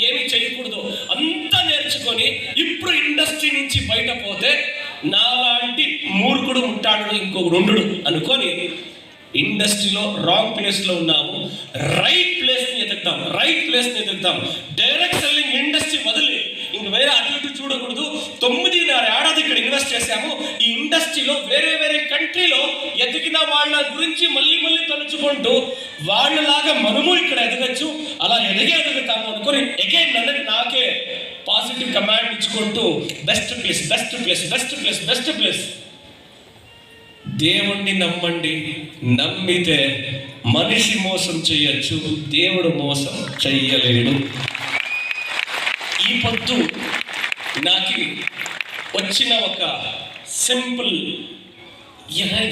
ఏమి చేయకూడదు అంతా నేర్చుకొని ఇప్పుడు ఇండస్ట్రీ నుంచి బయట పోతే నాలాంటి మూర్ఖుడు ఉంటాడు ఇంకొక రెండుడు అనుకొని ఇండస్ట్రీలో రాంగ్ ప్లేస్లో ఉన్నాము. రైట్ ప్లేస్ని ఎదుగుతాం. డైరెక్ట్ సెల్లింగ్ ఇండస్ట్రీ వదిలి ఇంక వేరే అటు ఇటు చూడకూడదు. 9.5 ఏడాది ఇక్కడ ఇన్వెస్ట్ చేశాము. ఈ ఇండస్ట్రీలో వేరే కంట్రీలో ఎదిగిన వాళ్ళ గురించి మళ్ళీ తలుచుకుంటూ వాళ్ళలాగా మనము ఇక్కడ ఎదగచ్చు, అలా ఎదుగుతాము అనుకుని అగైన్ నాకే పాజిటివ్ కమాండ్ ఇచ్చుకుంటూ బెస్ట్ ప్లేస్. దేవుణ్ణి నమ్మండి, నమ్మితే మనిషి మోసం చేయొచ్చు, దేవుడు మోసం చెయ్యలేడు. ఈ పొద్దు నాకు వచ్చిన ఒక సింపుల్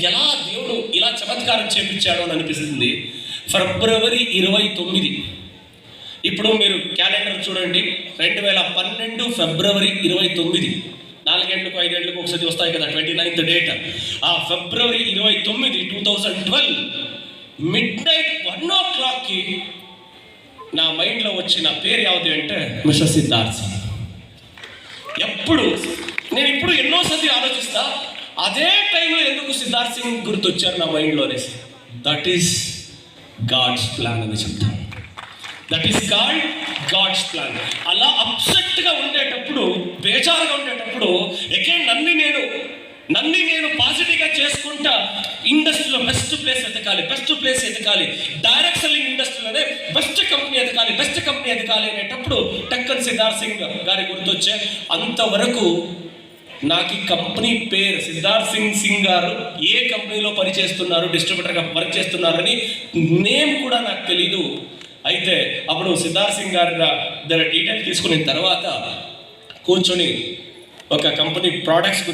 ఎలా దేవుడు ఇలా చమత్కారం చేపించాడు అని అనిపిస్తుంది. ఫిబ్రవరి 29. ఇప్పుడు మీరు క్యాలెండర్ చూడండి, 2012 ఫిబ్రవరి 29. 4 గంటలకు 5 గంటలకు ఒకసారి వస్తాయి కదా 29th డేట్. ఆ ఫిబ్రవరి 29, 2012 midnight 1 o'clock నా మైండ్లో వచ్చిన పేరు యావది అంటే మిస్టర్ సిద్ధార్థ్ సింగ్. నేను ఇప్పుడు ఎన్నోసార్లు ఆలోచిస్తా, అదే టైంలో ఎందుకు సిద్ధార్థ్ సింగ్ గుర్తొచ్చారు నా మైండ్లో అనేసి. దట్ ఈస్ గాడ్స్ ప్లాన్ అని చెప్తాను. That is God's plan. అలా అప్సెట్గా ఉండేటప్పుడు, బేజారుగా ఉండేటప్పుడు అగైన్ నన్ను నేను పాజిటివ్గా చేసుకుంటా ఇండస్ట్రీలో బెస్ట్ ప్లేస్ ఎదగాలి, డైరెక్ట్ సెల్లింగ్ ఇండస్ట్రీలోనే బెస్ట్ కంపెనీ ఎదగాలి అనేటప్పుడు టక్కన్ సిద్ధార్థ్ సింగ్ గారి గుర్తొచ్చే. అంతవరకు నాకు ఈ కంపెనీ పేరు సిద్ధార్థ్ సింగ్ గారు ఏ కంపెనీలో పనిచేస్తున్నారు, డిస్ట్రిబ్యూటర్గా వర్క్ చేస్తున్నారని నేమ్ కూడా నాకు తెలీదు. అయితే అప్పుడు సిద్ధార్థ్ సింగ్ గారి దగ్గర డీటెయిల్ తీసుకున్న తర్వాత కూర్చొని ఒక కంపెనీ ప్రోడక్ట్స్